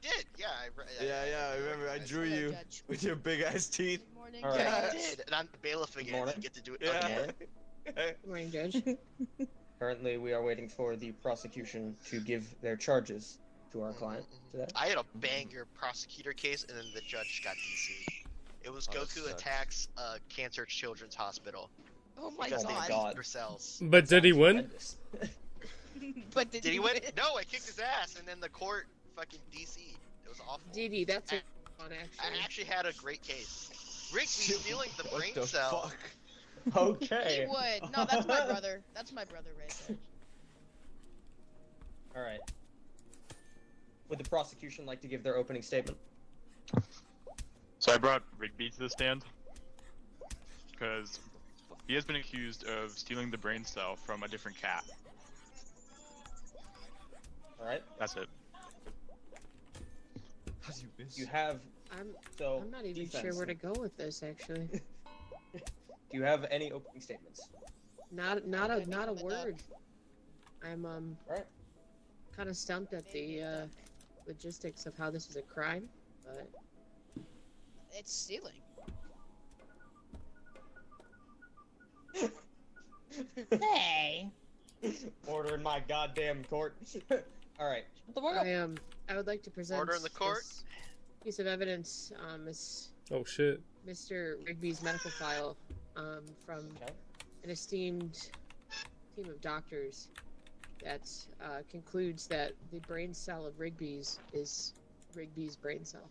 did. Yeah, I remember. I drew Hello, you Judge. with your big ass teeth. Good morning, All right. Yeah, Judge. I did. And I'm the bailiff again. morning. I get to do it Yeah. again. Good morning, Judge. Currently, we are waiting for the prosecution to give their charges to our client today. I had a banger prosecutor case, and then the judge got DC'd. It was Oh, that Goku sucks. attacks Cancer Children's Hospital Oh my because they God. god. beat their cells. But did he win? Horrendous. But Did he win? No, I kicked his ass, and then the court fucking DC'd. It was awful. DD, that's a fun, I actually. actually had a great case. Rigby stealing the brain What the cell. fuck? He Okay. would. No, that's my brother. That's my brother right there. All right. Would the prosecution like to give their opening statement? So I brought Rigby to the stand because he has been accused of stealing the brain cell from a different cat. All right. That's it. How'd you miss? You have I'm so. not even defense. sure where to go with this, actually. Do you have any opening statements? Not a word. I'm Alright. kind of stumped at the logistics of how this is a crime, but It's stealing. Hey. Order in my goddamn court. All right. I would like to present Order in the court. this piece of evidence, Oh shit. Mr. Rigby's medical file, from Okay. an esteemed team of doctors that concludes that the brain cell of Rigby's is Rigby's brain cell.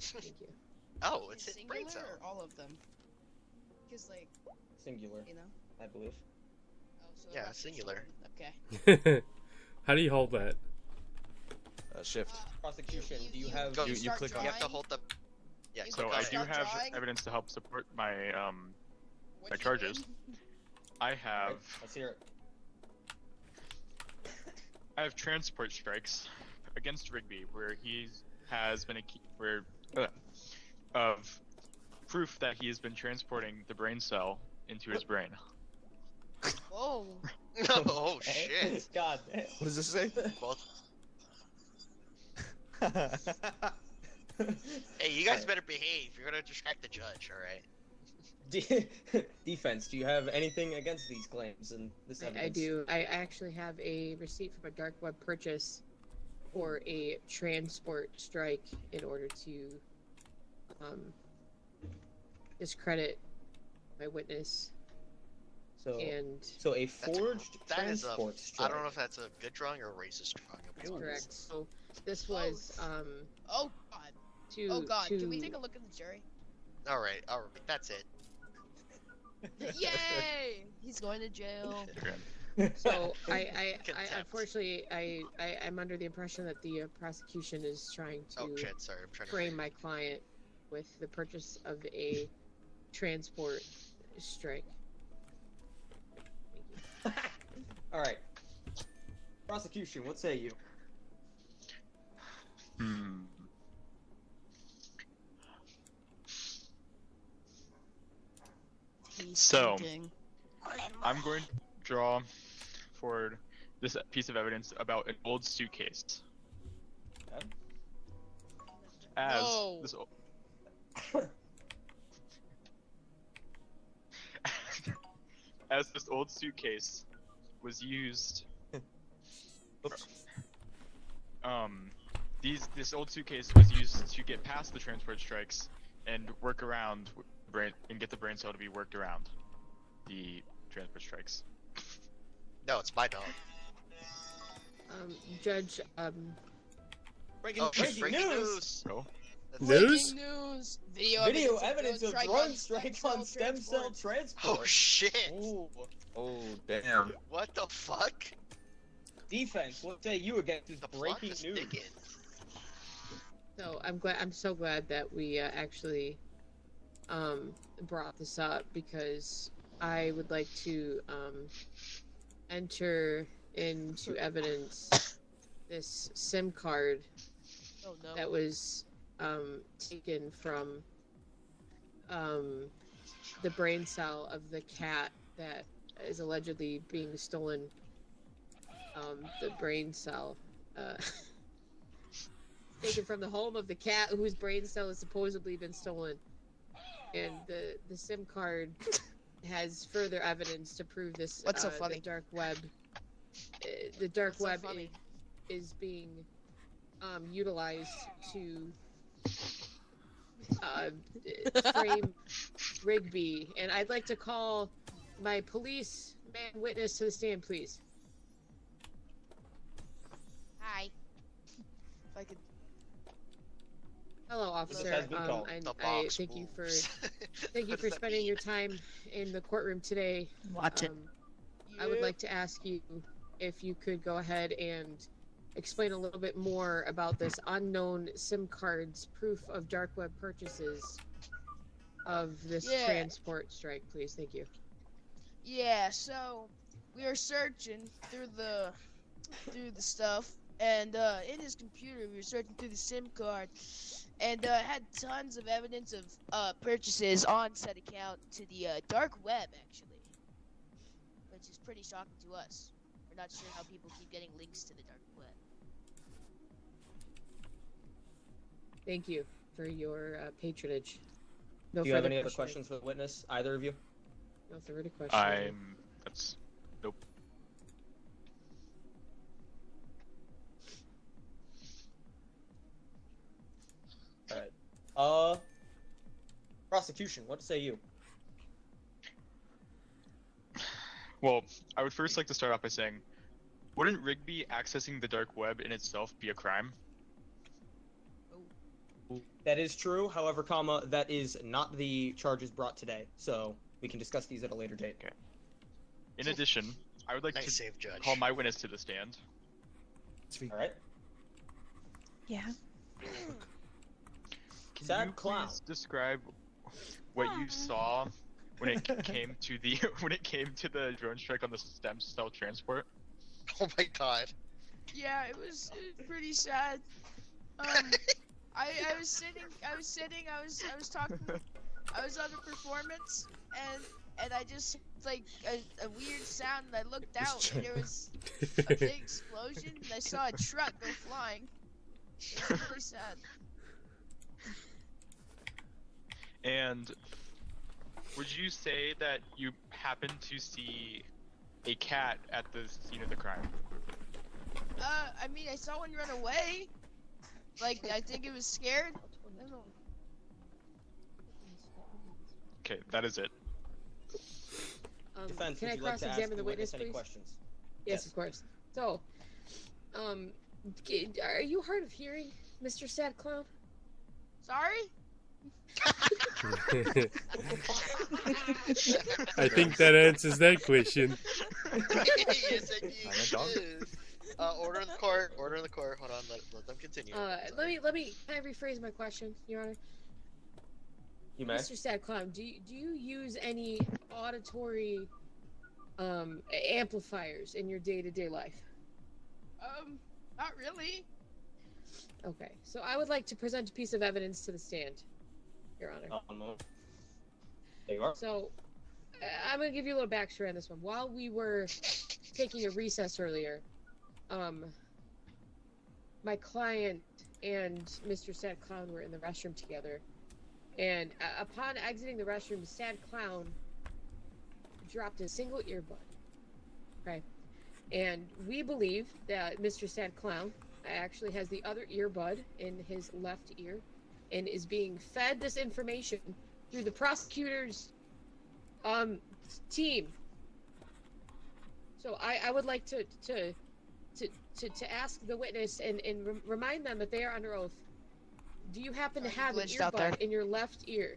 Thank you. Oh, it's his Singular brain cell. or all of them? Because, like, Singular, you know. I believe. Oh, so Yeah, that's singular. Okay. How do you hold that? Shift. Prosecution, do you you- have? Go. You start click on You have to drawing. hold the. Yeah, You click So on I it. do Start have drawing. evidence to help support my What my you charges. doing? I Right, have let's hear it. transport strikes against Rigby where he has been of proof that he has been transporting the brain cell into his brain. Whoa. Oh Okay. shit. God. What does this say? Both. Hey, you guys better behave. You're gonna distract the judge, all right? Defense, do you have anything against these claims and this evidence? I do. I actually have a receipt from a dark web purchase for a transport strike in order to discredit my witness So, and so a That's a- forged that is a. transport I strike. don't know if that's a good drawing or a racist drawing. I'll be honest. correct. So this was Oh god. to Oh god. to Can we take a look at the jury? All right. That's it. Yay! He's going to jail. So I Contempt. unfortunately I'm under the impression that the prosecution is trying to Oh shit! Sorry, I'm trying to. frame my client with the purchase of a transport strike. Thank you. All right. Prosecution, what say you? He's So- thinking. I'm going to draw forward this piece of evidence about an old suitcase. Okay. As Whoa. this as this old suitcase was used Oops. this old suitcase was used to get past the transport strikes and work around and get the brain cell to be worked around the transport strikes. No, it's my dog. Judge, Oh shit! Breaking news. So That's- News? Breaking news. Video, Video evidence of drone drone strike on stem cell transport. transport. Oh shit! Ooh. Oh damn. What the fuck? Defense, what say you against this The plot breaking is news? thickens. so I'm so glad that we actually brought this up because I would like to enter into evidence this SIM card Oh no. that was taken from the brain cell of the cat that is allegedly being stolen. The brain cell. taken from the home of the cat whose brain cell has supposedly been stolen. And the SIM card has further evidence to prove this. What's so funny? The dark web. The dark What's so web funny? is being utilized to frame Rigby, and I'd like to call my police man witness to the stand, please. Hi. If I could. Hello, officer. has been called. And The I box thank you for moves. thank you What for does that spending mean? your time in the courtroom today. Watch it. I would like to ask you if you could go ahead and explain a little bit more about this unknown SIM card's proof of dark web purchases of this Yeah. transport strike, please. Thank you. Yeah, so we were searching through the stuff, and in his computer we were searching through the SIM card, and had tons of evidence of purchases on said account to the dark web, actually, which is pretty shocking to us. We're not sure how people keep getting links to the dark web. Thank you for your patronage. No Do you have further any other questions for the witness? Either of you? No further questions. That's nope. Alright. Prosecution, what say you? Well, I would first like to start off by saying, wouldn't Rigby accessing the dark web in itself be a crime? That is true, however, comma, that is not the charges brought today, so we can discuss these at a later date. In addition, I would like Nice to save, Judge. call my witness to the stand. Alright? Yeah. Can Sad you clown. please describe what you saw when it came to the drone strike on the stem cell transport? Oh my god. Yeah, it was pretty sad. I was talking, I was on a performance, and I just, like, a weird sound, and I looked out, and there was a big explosion, and I saw a truck go flying. It was really sad. And would you say that you happened to see a cat at the scene of the crime? I mean, I saw one run away. Like, I think it was scared. I don't know. Okay, that is it. Defense, Can would I you like to ask cross-examine the the witness witness, any please? questions? Yes, of course. So, are you hard of hearing, Mr. Sad Clown? Sorry? I think that answers that question. Yes, indeed I'm a dog. it is. Order in the court. Order in the court. Hold on. Let them continue. Let me. Can I rephrase my question, Your Honor? You may. Mr. Sad Clown, do you use any auditory amplifiers in your day-to-day life? Not really. Okay, so I would like to present a piece of evidence to the stand, Your Honor. One moment. There you are. So, I'm gonna give you a little backstory on this one. While we were taking a recess earlier, my client and Mr. Sad Clown were in the restroom together, and upon exiting the restroom, the Sad Clown dropped a single earbud. Okay, and we believe that Mr. Sad Clown actually has the other earbud in his left ear, and is being fed this information through the prosecutor's team. So I would like to ask the witness and remind them that they are under oath. Do you happen to Sorry, have an glitched out there. earbud in your left ear?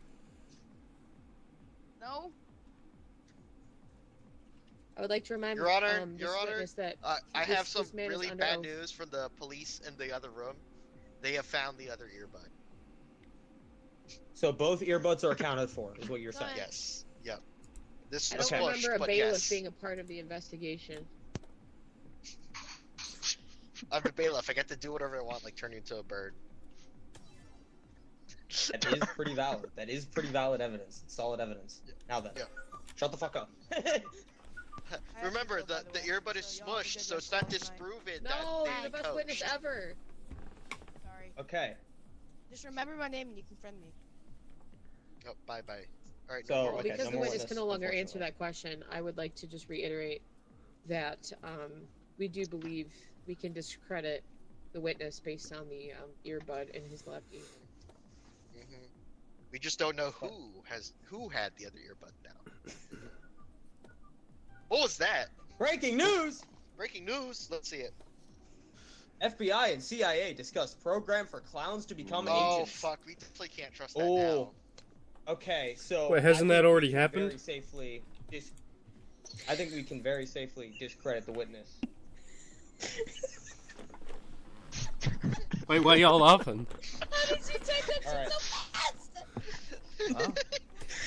No? I would like to remind Your Honor, this Your Honor, witness that I this- have some this man is really under bad oath. news from the police in the other room. They have found the other earbud. So both earbuds are accounted for, is what you're saying. Right. Yes. Yep. This I was don't pushed, remember a but bailiff yes. being a part of the investigation. I'm the bailiff. I get to do whatever I want, like turn you into a bird. That is pretty valid. That is pretty valid evidence. Solid evidence. Now then. Yeah. Shut the fuck up. I have to Remember, go, by the way, earbud is so y'all have to smushed, judge so us it's not all night. disproven No, that you're they the best witness coached. ever. Sorry. Okay. Just remember my name and you can friend me. Oh, bye. All right. So, no more Well, okay, because no the more witness witness, can no longer answer unfortunately. that question, I would like to just reiterate that we do believe we can discredit the witness based on the earbud in his left ear. hmm We just don't know who had the other earbud now. What was that? Breaking news! Breaking news. Let's see it. FBI and CIA discuss program for clowns to become Oh agents. fuck, we definitely can't trust that Oh. Okay, so Wait, hasn't I that think we already can happened? Very safely I think we can very safely discredit the witness. Wait, why y'all laughing? How did you take that All right. so fast? now. Huh?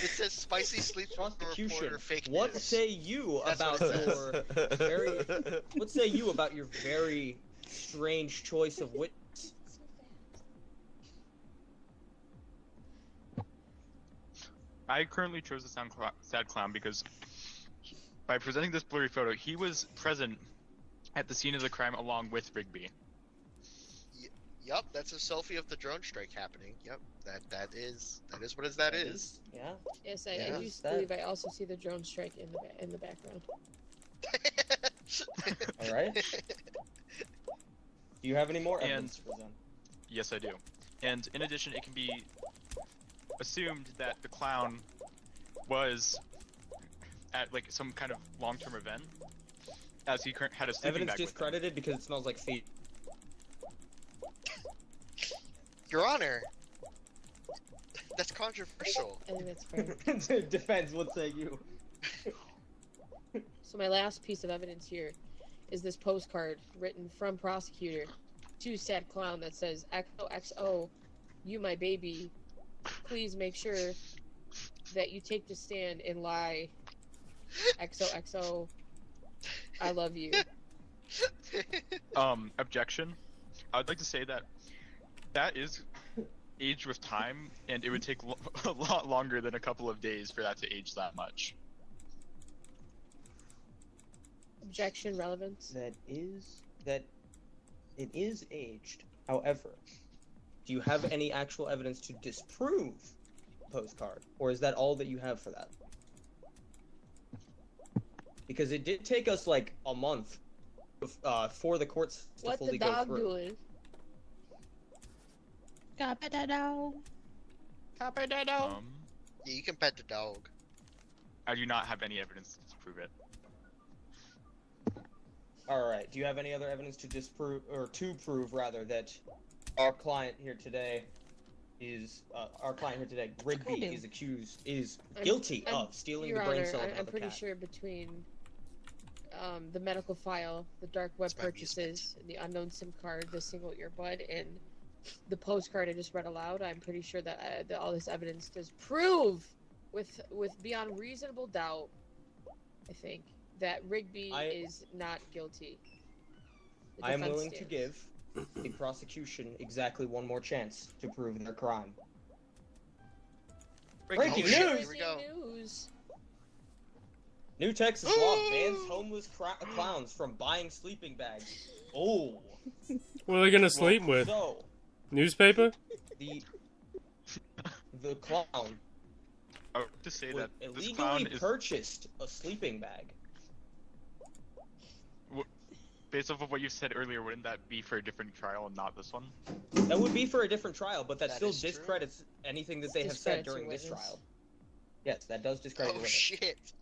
It says spicy sleeps with the Prosecution, reporter. Fake what news. say you That's about what it your very what say you about your very strange choice of witness? I currently chose the sad clown because by presenting this blurry photo, he was present at the scene of the crime along with Rigby. Yup, that's a selfie of the drone strike happening. Yep, that is what that is. Yeah. Yes, I Yeah. do That- believe I also see the drone strike in the background. All right. Do you have any more And- evidence to present? Yes, I do. And in addition, it can be assumed that the clown was at like some kind of long-term event, as he had a sleeping Evidence bag with him. discredited because it smells like feet. Your Honor, that's controversial. I think that's fair. Defense, what say you? So my last piece of evidence here is this postcard written from prosecutor to sad clown that says XOXO, you my baby, please make sure that you take the stand and lie. XOXO, I love you. Objection. I would like to say that is aged with time, and it would take a lot longer than a couple of days for that to age that much. Objection, relevance. That it is aged. However, do you have any actual evidence to disprove the postcard, or is that all that you have for that? Because it did take us like a month for the courts to What fully the go dog through. doing? Got that dog. Yeah, you can pet the dog. I do not have any evidence to disprove it. All right. Do you have any other evidence to disprove, or to prove rather, that our client here today Rigby, do. is guilty I'm- of stealing Your the brain Honor, cell of I'm another pretty cat? sure between the medical file, the dark web This might be a purchases, the unknown SIM card, the single earbud, and the postcard I just read aloud, I'm pretty sure that all this evidence does prove, with beyond reasonable doubt, I think, that Rigby is not guilty. The I am defense willing to stands. give the prosecution exactly one more chance to prove their crime. Breaking Oh, news! shit, here we go. News. New Texas law bans homeless clowns from buying sleeping bags. Oh, What are they gonna sleep with? so Newspaper? the clown I would like to say was that this illegally clown is, purchased a sleeping bag. based off of what you said earlier, wouldn't that be for a different trial and not this one? That would be for a different trial, but that That still is true. discredits anything that they have said Discredits your during this witness. trial. Yes, that does discredit Oh your witness. shit!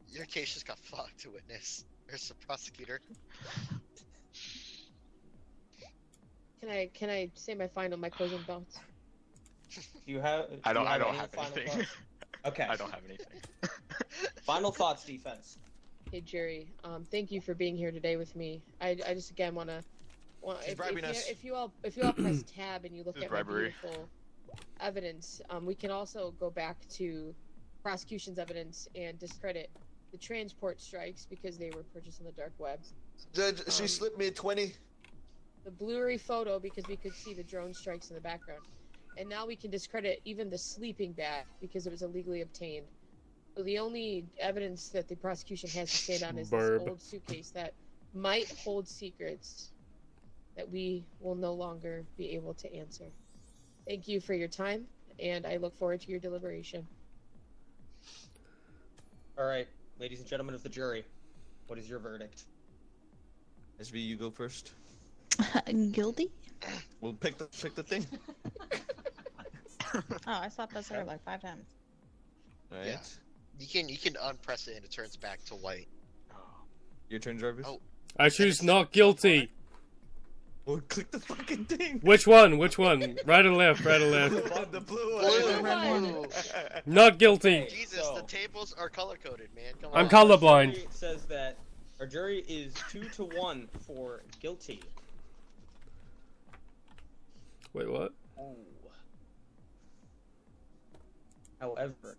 Your case just got fucked to witness. There's the prosecutor. Can I say my closing thoughts? Do you have? I don't any have final anything. thoughts? Okay. I don't have anything. Final thoughts, defense. Hey Jerry, thank you for being here today with me. I just again wanna She's bribing us. if you all press tab and you look This is at my bribery. beautiful evidence, we can also go back to prosecution's evidence and discredit the transport strikes because they were purchased on the dark web. Judge, she slipped me a 20. The blurry photo because we could see the drone strikes in the background. And now we can discredit even the sleeping bag because it was illegally obtained. So the only evidence that the prosecution has to stand on is Burb. this old suitcase that might hold secrets. that we will no longer be able to answer. Thank you for your time, and I look forward to your deliberation. All right, ladies and gentlemen of the jury, what is your verdict? SB, you go first. Guilty? We'll pick the thing. Oh, I slapped that hair like 5 times. All right. Yeah. You can unpress it and it turns back to white. Your turn, Jarvis. Oh. I choose not guilty. Well, click the fucking thing. Which one? Which one? Right or left? Right or left? The blue Blue. one. Not guilty. Jesus, So- the tables are color coded, man. Come I'm on. colorblind. It says that our jury is 2-1 for guilty. Wait, what? Oh. However,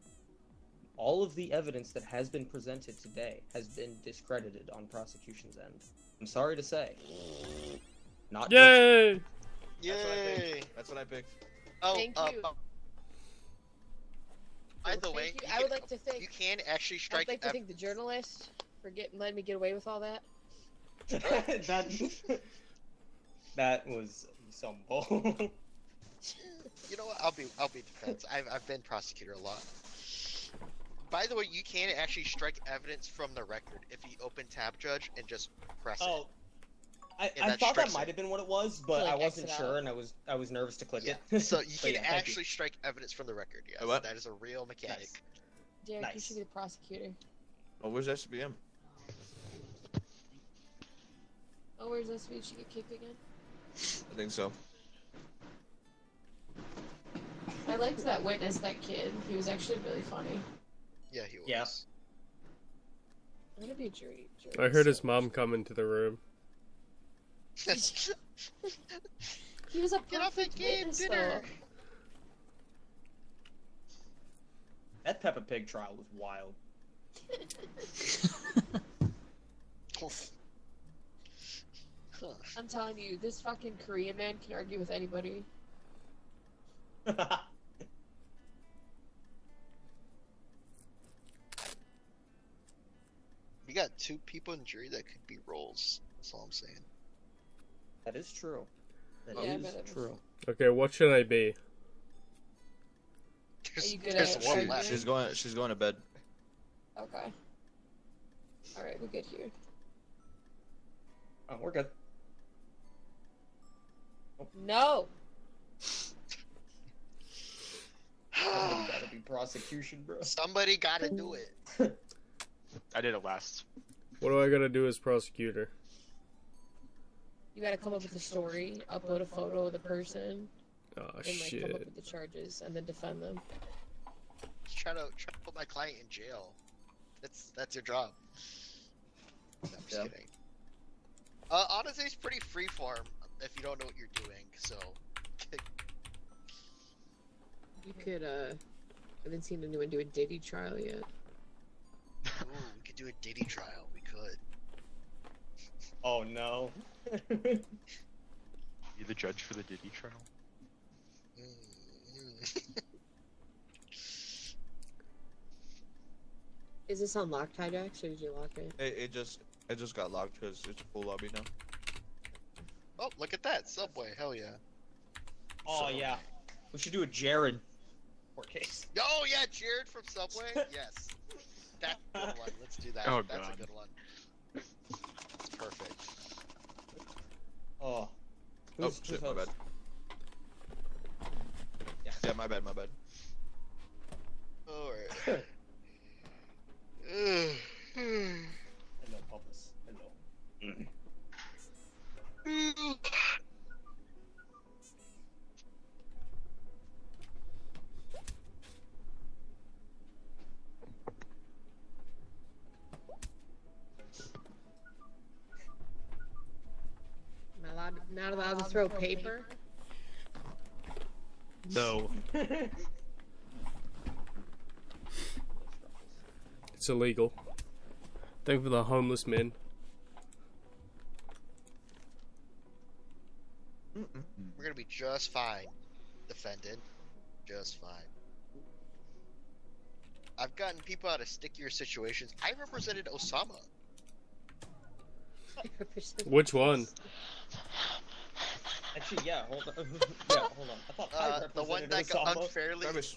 all of the evidence that has been presented today has been discredited on prosecution's end. I'm sorry to say. Not guilty. Yay! Yay! That's what I picked. Oh, Thank you. By the Thank way, you. I would like to thank. you can actually I'd strike. like to thank the journalist for letting me get away with all that. that was some bull. You know what? I'll be defense. I've been prosecutor a lot. By the way, you can actually strike evidence from the record if you open tab judge and just press it. Oh, And I that thought that strikes might it. have been what it was, but To, like, I wasn't exit sure, out. and I was nervous to click Yeah. it. So you But can yeah, thank actually strike evidence from the record. Yes, what? that is a real mechanic. Nice. Derek, you Nice. should be the prosecutor. Oh, where's SBM? Oh, where's this? Did she get kicked again? I think so. I liked that witness, that kid. He was actually really funny. Yeah, he was. Yeah. I'm gonna be a jury. I heard his mom come into the room. He was a Get off the perfect game, witness, dinner. though. That Peppa Pig trial was wild. I'm telling you, this fucking Korean man can argue with anybody. You got 2 people in jury that could be roles. That's all I'm saying. That is true. That Yeah, is but it was- true. Okay, what should I be? There's, you good there's at one arguing? left. She's going to bed. Okay. Alright, we're good here. Oh, we're good. No! Somebody gotta be prosecution, bro. Somebody gotta do it. I did it last. What do I gotta do as prosecutor? You gotta come up with a story, upload a photo of the person, Oh and come up shit. with the charges, and then defend them. Just try to put my client in jail. That's your job. No, I'm just Yeah. kidding. Honestly, it's pretty freeform if you don't know what you're doing. So, You could, I haven't seen anyone do a Diddy trial yet. ooh, we could do a Diddy trial. We could. Oh no. You the judge for the Diddy trial? Mm. Is this unlocked, Hijax, or did you lock it? It just got locked because it's a full lobby now. Oh, look at that Subway! Hell yeah! Oh yeah. We should do a Jared court case. Oh yeah, Jared from Subway. Yes, that's a good one. Let's do that. Oh, That's God. a good one. It's perfect. Oh. Oh Who's shit, my host? bad. Yeah. Yeah, my bad. All right. Ugh. Hello, Publius. Hello. Not allowed to throw paper? No. It's illegal. Think for the homeless men. We're gonna be just fine. Defendant. Just fine. I've gotten people out of stickier situations. I represented Osama. Which one? Actually, yeah, hold on. Yeah, hold on. I thought I The one represented that got Osama. unfairly. Travis.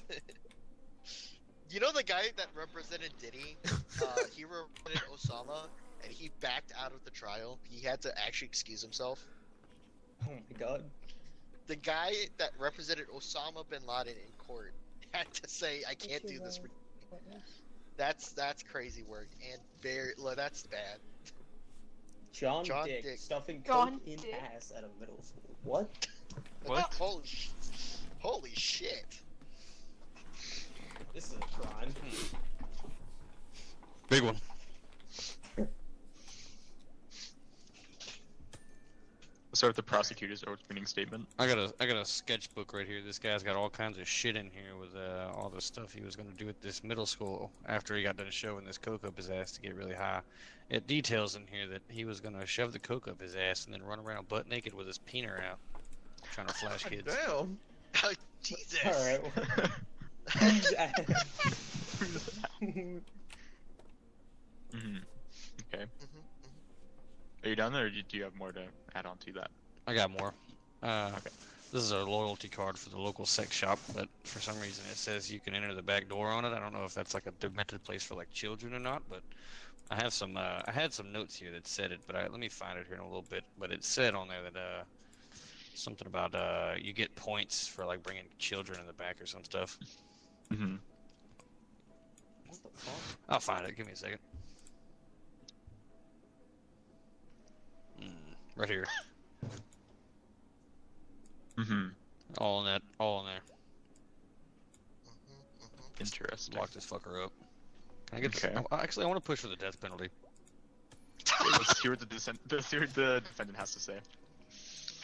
You know the guy that represented Diddy? He represented Osama, and he backed out of the trial. He had to actually excuse himself. Oh my god. The guy that represented Osama bin Laden in court had to say, "I can't do this." That's crazy work, and that's bad. John Dick. Dick stuffing John coke in Dick. ass at a middle school. What? What? Holy shit! This is a crime. Big one. Let's start with the prosecutor's opening statement. I got a sketchbook right here. This guy's got all kinds of shit in here with all the stuff he was gonna do at this middle school after he got done shoving this coke up his ass to get really high. It details in here that he was gonna shove the coke up his ass and then run around butt naked with his peener out, trying to flash kids. Damn. Oh, Jesus! Alright. Hmm. Okay. Mhm, Are you done, or do you have more to add on to that? I got more. Okay. This is a loyalty card for the local sex shop, but for some reason it says you can enter the back door on it. I don't know if that's like a demented place for like children or not, but I have some. I had some notes here that said it, but let me find it here in a little bit. But it said on there that something about you get points for like bringing children in the back or some stuff. Mm-hmm. What the fuck? I'll find it. Give me a second. Right here. Mm-hmm. All in that. All in there. Interesting. Lock this fucker up. Can I get Okay. Actually, I want to push for the death penalty. Let's hear what the defendant has to say.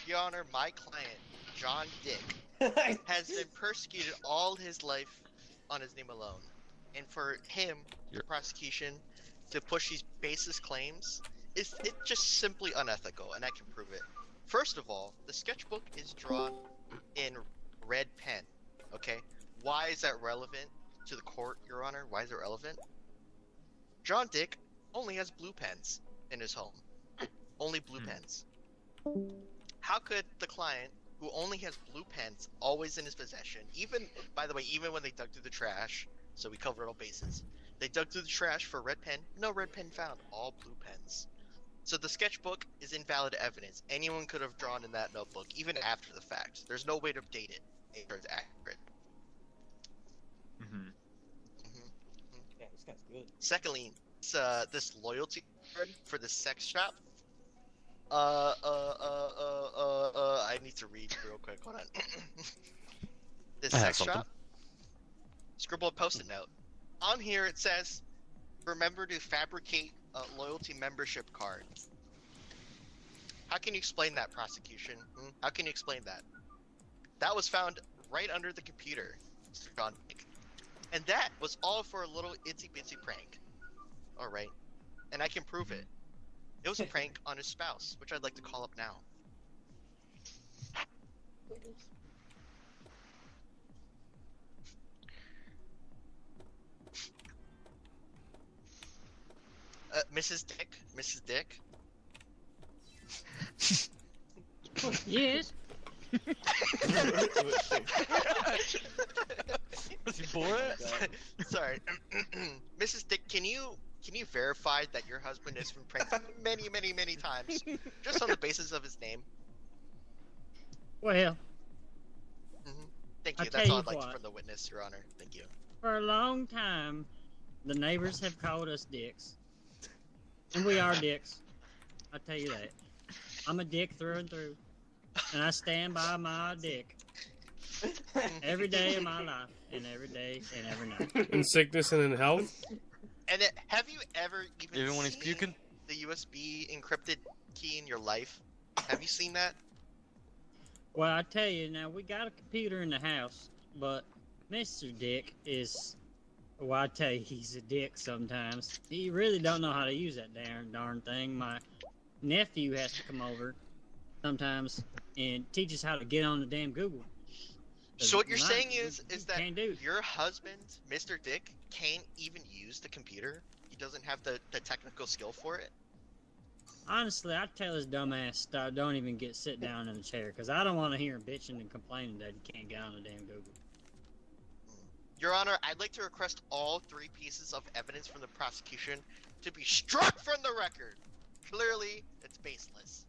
Your Honor, my client, John Dick, has been persecuted all his life on his name alone. And for him, the You're- prosecution, to push these baseless claims, it's just simply unethical, and I can prove it. First of all, the sketchbook is drawn in red pen, okay? Why is that relevant to the court, Your Honor? Why is it relevant? John Dick only has blue pens in his home. Only blue pens. How could the client, who only has blue pens always in his possession, even, by the way, even when they dug through the trash, so we covered all bases, they dug through the trash for red pen, no red pen found, all blue pens. So the sketchbook is invalid evidence. Anyone could have drawn in that notebook, even after the fact. There's no way to date it. It's accurate. Mm-hmm. Yeah, this guy's good. Secondly, this loyalty card for the sex shop. I need to read real quick. Hold on. This I have sex something. shop. Scribble a post-it note. On here it says, "Remember to fabricate a loyalty membership card." How can you explain that, prosecution? How can you explain that? That was found right under the computer, Mr. John Dick. And that was all for a little itsy-bitsy prank. Alright. And I can prove it. It was a prank on his spouse, which I'd like to call up now. Mrs. Dick? Mrs. Dick? Yes. Sorry. Mrs. Dick, can you verify that your husband has been pranked many, many, many times, just on the basis of his name? Well, Thank I'll you. That's tell all you I'd like what. from the witness, Your Honor. Thank you. for a long time, the neighbors have called us dicks. And we are dicks. I tell you that. I'm a dick through and through. And I stand by my dick. Every day of my life. And every day and every night. In sickness and in health. And have you ever Even when he's seen puking? the USB encrypted key in your life? Have you seen that? Well, I tell you, now, we got a computer in the house, but Mr. Dick is... Well, I tell you, he's a dick sometimes. He really don't know how to use that darn thing. My nephew has to come over sometimes and teach us how to get on the damn Google. So what you're My- saying is we that can't do it. your husband, Mr. Dick, can't even use the computer? He doesn't have the technical skill for it? Honestly, I'd tell his dumb ass stop. Don't even sit down in the chair, because I don't want to hear him bitching and complaining that he can't get on the damn Google. Your Honor, I'd like to request all 3 pieces of evidence from the prosecution to be struck from the record. Clearly, it's baseless.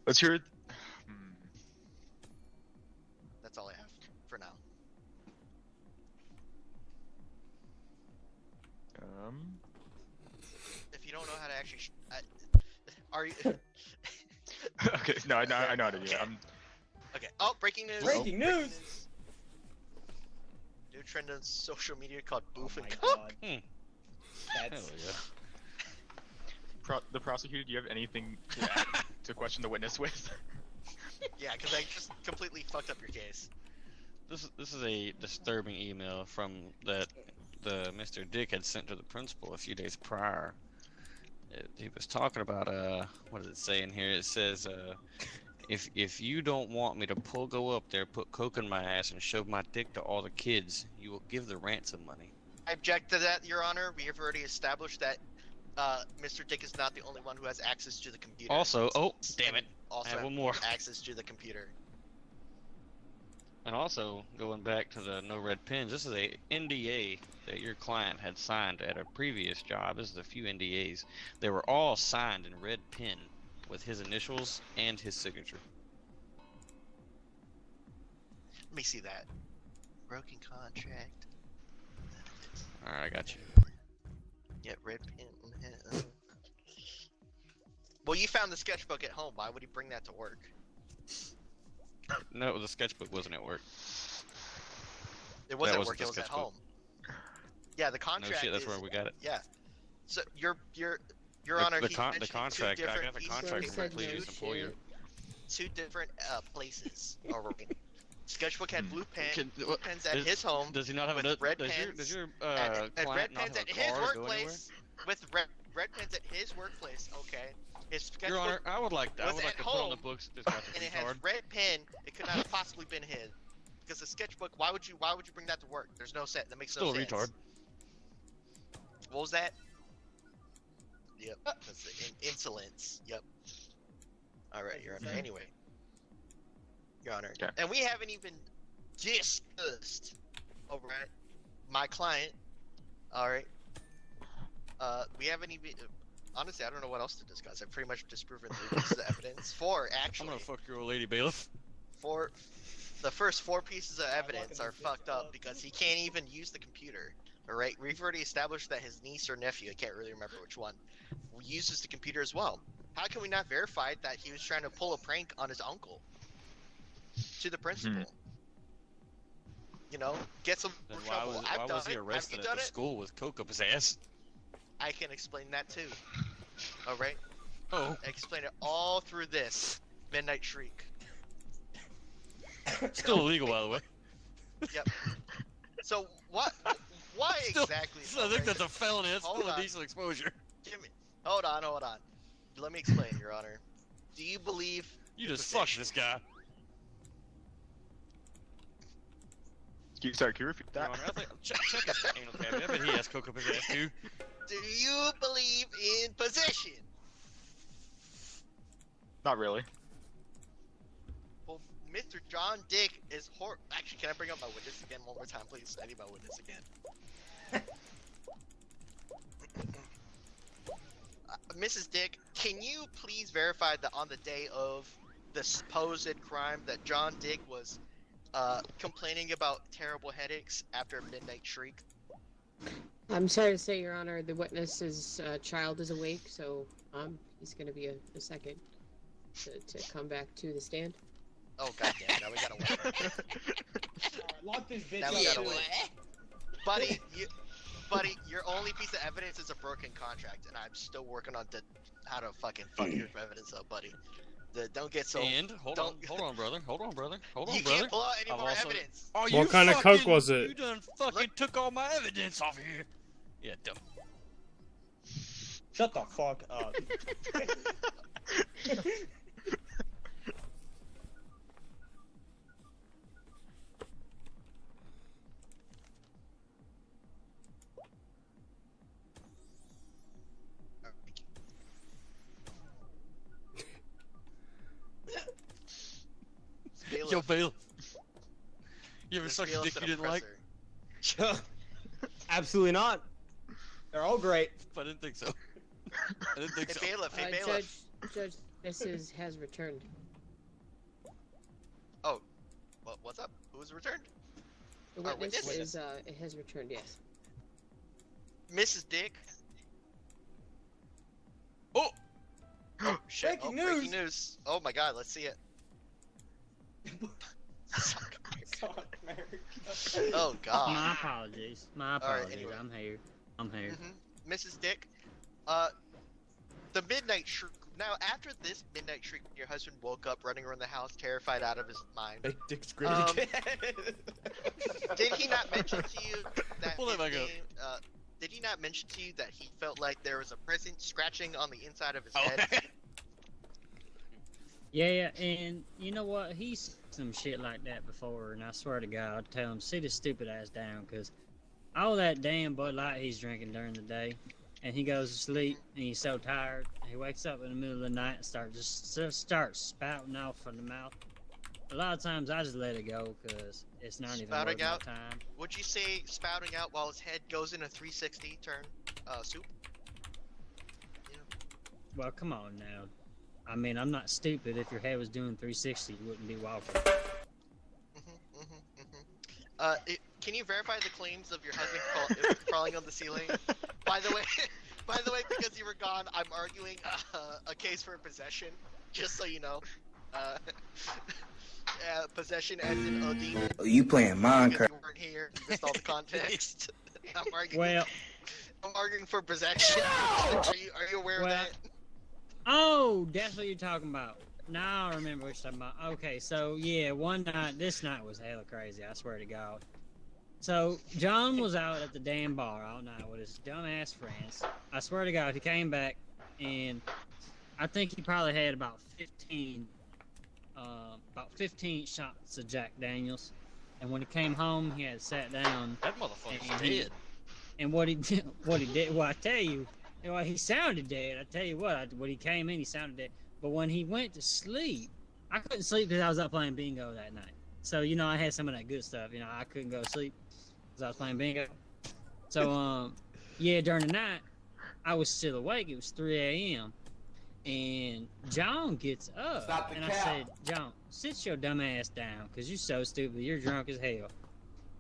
Let's hear it. That's all I have for now. If you don't know how to actually, are you? Okay, no, I know how to do it. Okay. Oh, breaking news! Breaking news! New trend on social media called Boof and my Cook. God. That's Hell yeah. The prosecutor, do you have anything to add to question the witness with? Yeah, because I just completely fucked up your case. This is a disturbing email from the Mr. Dick had sent to the principal a few days prior. He was talking about what does it say in here? It says if you don't want me to go up there, put coke in my ass, and shove my dick to all the kids, you will give the ransom money. I object to that, Your Honor. We have already established that Mr. Dick is not the only one who has access to the computer. Also, oh damn it! Also, I have one more. access to the computer. And also, going back to the no red pins, this is a NDA that your client had signed at a previous job. This is a few NDAs. They were all signed in red pen with his initials and his signature. Let me see that. Broken contract. Alright, I got you. Yeah, red pen. Well, you found the sketchbook at home. Why would he bring that to work? No, the sketchbook wasn't at work. It wasn't at wasn't work. the It was at sketchbook. home. Yeah, the No contract. shit, that's is, where we got it. Yeah. So your The- Honor, the he con- the mentioned contract, two I different got the pieces of contract paper, from my said previous no employer. shit. two different places. Alright. Sketchbook had blue pens at Does- his home. Does he not have with a red does pens your and client red not pens have at a his car to go anywhere? workplace. With red pens at his workplace. Okay. His sketchbook. Your Honor, I would like was to at put on the home, books this guy's and a it has retard. red pen. It could not have possibly been his. Because the sketchbook. Why would you bring that to work? There's no sense. That makes Still no a sense. retard. What was that? Yep. That's the insolence. Yep. All right, Your Honor. Anyway, Your Honor, Okay. and we haven't even discussed. All right, my client. All right. We haven't even. Honestly, I don't know what else to discuss. I've pretty much disproven 3 pieces of evidence. 4, I'm actually. gonna fuck your old lady bailiff. 4. The first 4 pieces of evidence are fucked up because he can't even use the computer. All right. We've already established that his niece or nephew, I can't really remember which one, uses the computer as well. How can we not verify that he was trying to pull a prank on his uncle? To the principal. You know, get some Then more why trouble. was, I've why done was he it. arrested Have you at done the it? school with coke up his ass? I can explain that too. All right. Oh, I explain it all through this Midnight Shriek. still illegal by the way. Yep. So what? Why Still- exactly? I think that's a felony. That's Hold still on. indecent exposure. Give me. Hold on. Let me explain, Your Honor. Do you believe? You in just fucked possession? this guy. Sorry, can you repeat Your that? Honor, I think, check his anal cavity. I bet he has coke up his ass too. Do you believe in possession? Not really. Well, Mr. John Dick is Actually, can I bring up my witness again one more time, please? I need my witness again. Mrs. Dick, can you please verify that on the day of the supposed crime that John Dick was complaining about terrible headaches after Midnight Shriek? I'm sorry to say, Your Honor, the witness's child is awake, so he's going to be a second to come back to the stand. Oh goddamn! Now we gotta wait. Lock this bitch Now up. we gotta too. wait. Buddy, your only piece of evidence is a broken contract, and I'm still working on how to fucking fuck your evidence up, buddy. Don't get so. And hold on, brother. Hold on, brother. You can't pull out any more evidence. Oh, What kind of coke was it? You done fucking took all my evidence off here. Yeah, dumb. Shut the fuck up. Yo, bailiff. bailiff. You ever This sucked a bailiff's dick an you didn't like? oppressor. Absolutely not. They're all great. I didn't think so. I didn't think Hey, so. bailiff. Hey, bailiff. Judge, Mrs. has returned. What's up? Who's returned? The Our witness witness? is it has returned. Yes. Mrs. Dick. Oh! Oh, shit. Breaking Breaking news. Oh my god, let's see it. Suck America. Oh god. My apologies. My All right, apologies. anyway. I'm here. Mrs. Dick, the midnight shriek. Now, after this midnight shriek, your husband woke up running around the house, terrified out of his mind. Make Dick's great Um, again. Did he not mention to you that Pull that his back up. name, did he not mention to you that he felt like there was a presence scratching on the inside of his Oh. head? Yeah, and you know what? He's some shit like that before, and I swear to God, I'll tell him, sit his stupid ass down, because all that damn Bud Light he's drinking during the day, and he goes to sleep, and he's so tired, he wakes up in the middle of the night and starts spouting off from the mouth. A lot of times I just let it go, because it's not even Spouting worth my out? time. Would you say spouting out while his head goes in a 360 turn, soup? Well, come on now. I mean, I'm not stupid. If your head was doing 360, you wouldn't be waffling. Can you verify the claims of your husband crawling on the ceiling? By the way, because you were gone, I'm arguing a case for possession. Just so you know, possession as in OD. Oh, you playing Because Minecraft? you weren't here, you missed all the context. I'm arguing for possession. Are you aware of Well, that? Oh, that's what you're talking about. Now I remember what you're talking about. Okay, so yeah, this night was hella crazy, I swear to God. So, John was out at the damn bar all night with his dumbass friends. I swear to God, he came back, and I think he probably had about 15 shots of Jack Daniels. And when he came home, he had sat down. That motherfucker's and dead. And what he did, well, I tell you, well, he sounded dead. I tell you what, when he came in, he sounded dead. But when he went to sleep, I couldn't sleep because I was up playing bingo that night. So, I had some of that good stuff. I couldn't go to sleep because I was playing bingo. So, yeah, during the night, I was still awake. It was 3 a.m. And John gets up. Stop the and cap. I said, John, sit your dumb ass down because you're so stupid. You're drunk as hell.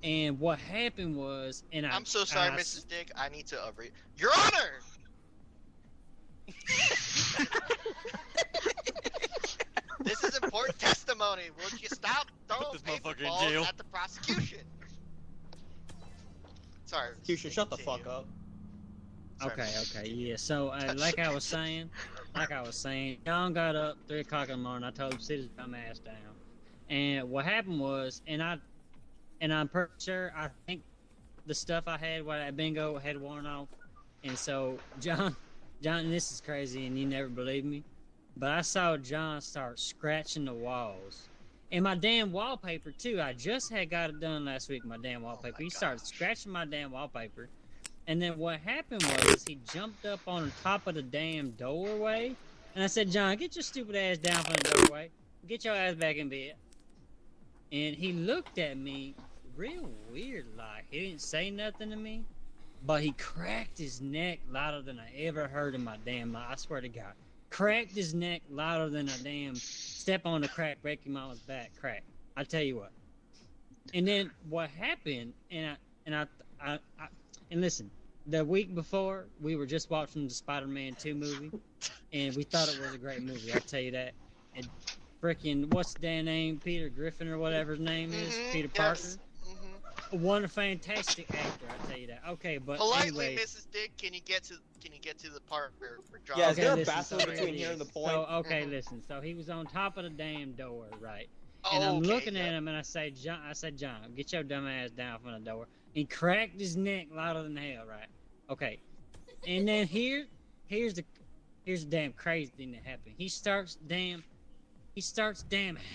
And what happened was, I'm so sorry, Mrs. Dick. I need to Your Honor! This is important testimony. Would you stop throwing this motherfucker in balls jail. at the prosecution? Sorry. Prosecution, shut the fuck up. Sorry. Okay, yeah. So, like I was saying, John got up 3 o'clock in the morning. I told him to sit his dumb ass down. And what happened was, and I'm pretty sure, I think the stuff I had while that bingo had worn off. And so, John, this is crazy, and you never believe me, but I saw John start scratching the walls. And my damn wallpaper, too. I just had got it done last week, my damn wallpaper. He started scratching my damn wallpaper. And then what happened was he jumped up on the top of the damn doorway. And I said, John, get your stupid ass down from the doorway. Get your ass back in bed. And he looked at me real weird like. He didn't say nothing to me. But he cracked his neck louder than I ever heard in my damn life. I swear to God. Cracked his neck louder than a damn step on the crack, break your mama's back crack. I tell you what. And then what happened, and listen, the week before, we were just watching the Spider-Man 2 movie, and we thought it was a great movie, I'll tell you that. And freaking, what's the damn name? Peter Griffin or whatever his name is? Peter Parker? Yes. One fantastic actor, I'll tell you that. Okay, but Politely, anyway. Mrs. Dick, can you get to the part where John? Yeah, is there a listen, bathroom so between it here is. and the point? So, okay, listen. So he was on top of the damn door, right? And I'm Okay, looking yeah. at him, and I said, John, get your dumb ass down from the door. He cracked his neck louder than hell, right? Okay. And then here's the damn crazy thing that happened. He starts damn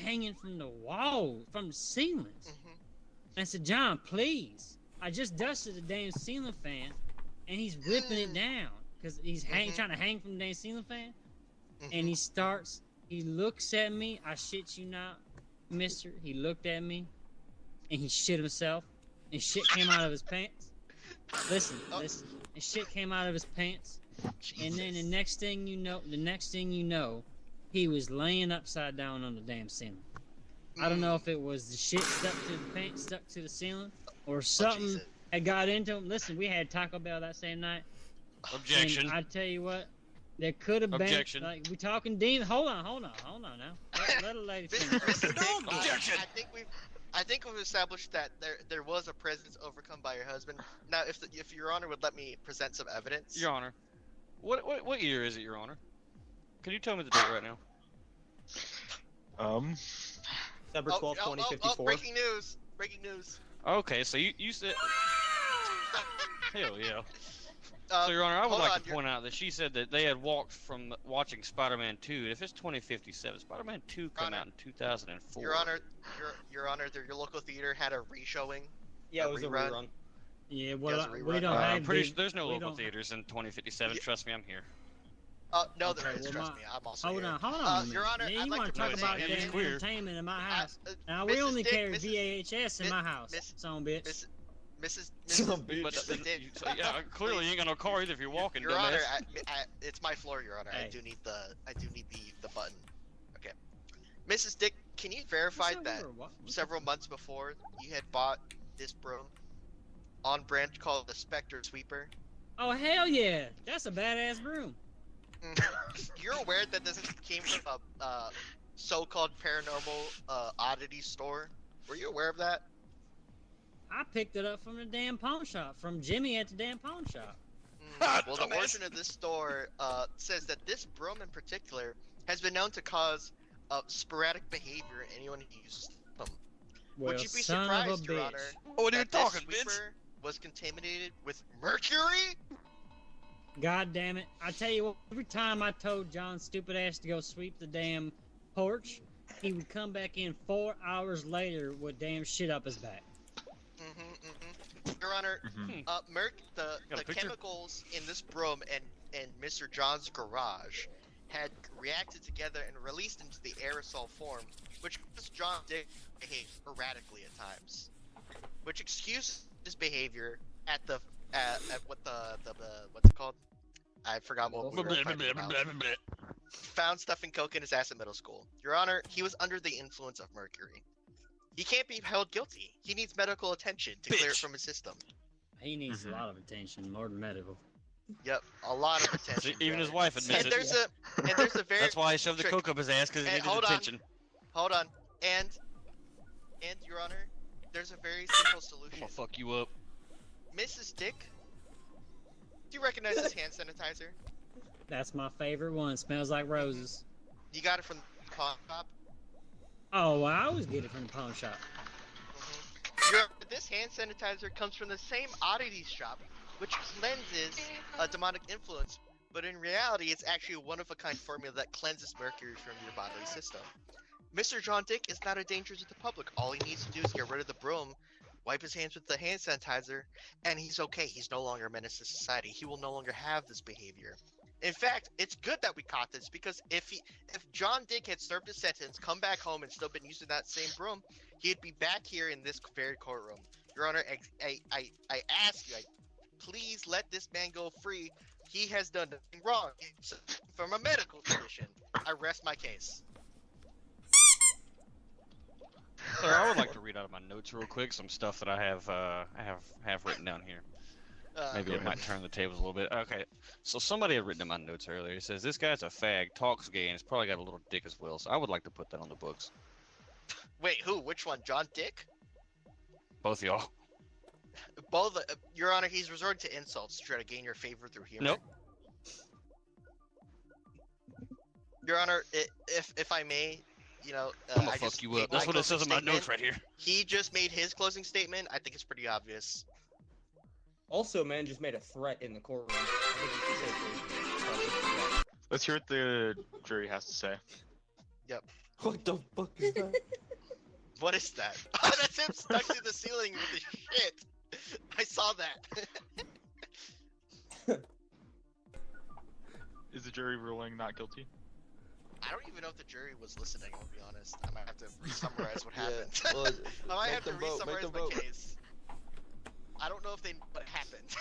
hanging from the wall, from the ceilings. And I said, John, please. I just dusted the damn ceiling fan, and he's ripping it down because he's trying to hang from the damn ceiling fan. And he looks at me, I shit you not, mister, he looked at me, and he shit himself, and shit came out of his pants. Listen, listen. And shit came out of his pants. And then the next thing you know, he was laying upside down on the damn ceiling. I don't know if it was the shit stuck to the pants, stuck to the ceiling, or something had got into him. Listen, we had Taco Bell that same night. Objection. And I tell you what, there could have been. Objection. Like, we talking demons. Hold on now. Let a lady finish. Objection. I think we've established that there was a presence overcome by your husband. Now, if Your Honor would let me present some evidence. Your Honor, what year is it, Your Honor? Can you tell me the date right now? December 12th, 2054. Breaking news! Breaking news! Okay, so you said. Hell yeah. So, Your Honor, I would like to point out that she said that they had walked from watching Spider-Man 2. If it's 2057, Spider-Man 2 came out in 2004. Your Honor, your local theater had a re-showing. Yeah, it was a rerun. Yeah, well, Yes, we don't have. I'm pretty sure there's no we local don't- theaters in 2057. Yeah. Trust me, I'm here. No, Okay, there is. well, Trust me, I'm also Hold here. on a minute. Your Honor, Now, I'd you like want to to talk point about out- it's damn queer. entertainment in my house? Now, we Mrs. only Dick, carry Mrs. VHS in my house, Miss- son of a bitch. Mrs. But Mrs. Dick. yeah, clearly you ain't got no car either if you're walking. Your dumbass. Honor, it's my floor, Your Honor. I Hey. do need the button. Okay, Mrs. Dick, can you verify So that we're what? several months before you had bought this broom on brand called the Spectre Sweeper? Oh, hell yeah. That's a badass broom. You're aware that this came from a so-called paranormal oddity store? Were you aware of that? I picked it up from the damn pawn shop, from Jimmy at the damn pawn shop. Well, the origin of this store says that this broom in particular has been known to cause sporadic behavior in anyone who uses them. Well, Would you be son surprised, of a Your bitch. Honor, What are you that this talking, bitch? sweeper was contaminated with mercury? God damn it. I tell you what, every time I told John's stupid ass to go sweep the damn porch, he would come back in 4 hours later with damn shit up his back. Your Honor, the Got a picture? chemicals in this broom and Mr. John's garage had reacted together and released into the aerosol form, which caused John Dick to behave erratically at times, which excused his behavior at what what's it called? I forgot what we were talking about. Found stuffing coke in his ass at middle school. Your Honor, he was under the influence of mercury. He can't be held guilty. He needs medical attention to clear it Bitch. from his system. He needs a lot of attention, more than medical. Yep, a lot of attention. See, even Your his Honor. wife admits And it. there's a very That's why he shoved the trick- coke up his ass, because he Hey, needed hold on. attention. Hold on. And Your Honor, there's a very simple I'm solution. gonna fuck you up. Mrs. Dick, do you recognize this hand sanitizer? That's my favorite one. Smells like roses. You got it from the pawn shop? Oh, I always get it from the pawn shop. This hand sanitizer comes from the same oddities shop, which cleanses a demonic influence, but in reality, it's actually a one-of-a-kind formula that cleanses mercury from your bodily system. Mr. John Dick is not a danger to the public. All he needs to do is get rid of the broom, wipe his hands with the hand sanitizer, and he's okay. He's no longer a menace to society. He will no longer have this behavior. In fact, it's good that we caught this, because if John Dick had served his sentence, come back home, and still been using that same broom, he'd be back here in this very courtroom. Your Honor, I ask you, please let this man go free. He has done nothing wrong. From a medical condition, I rest my case. Sir, I would like to read out of my notes real quick some stuff that I have written down here. Maybe it might turn the tables a little bit. Okay, so somebody had written in my notes earlier. It says, this guy's a fag, talks gay, and he's probably got a little dick as well. So I would like to put that on the books. Wait, who? Which one? John Dick? Both of y'all. Both. Your Honor, he's resorted to insults to try to gain your favor through humor. Nope. Your Honor, if I may, you know, I'm gonna I fuck just you made up. That's my what it says in closing my notes statement. right here. He just made his closing statement. I think it's pretty obvious. Also, man just made a threat in the courtroom. I think we should say Let's hear what the jury has to say. What the fuck is that? What is that? Oh, that's him stuck to the ceiling with the shit. I saw that. Is the jury ruling not guilty? I don't even know if the jury was listening. I'll be honest. I might have to re-summarize what Yeah, happened. well, I might make have to them vote, make re-summarize them my vote. case. I don't know if they know what happened.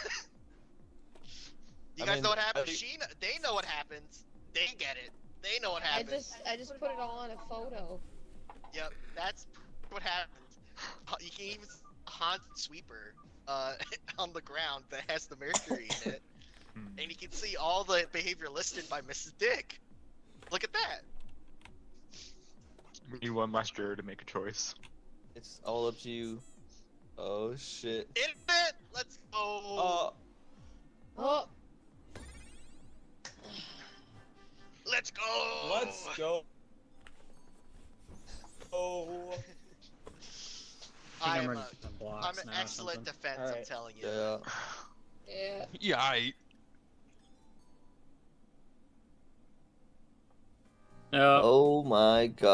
You I guys mean, know what happened? I- They know what happens. They get it. They know what I happened. just put it all on a photo. Yep, that's what happens. You can even see a haunted sweeper on the ground that has the mercury in it. And you can see all the behavior listed by Mrs. Dick. Look at that. We need one last juror to make a choice. It's all up to you. Oh shit. Internet, let's go. Oh, Let's go. Let's go. Oh. I I'm am ready a, for some blocks I'm an now or excellent something. defense, I'm Alright. telling you. Yeah. yeah. Yeah, Oh, Oh my god.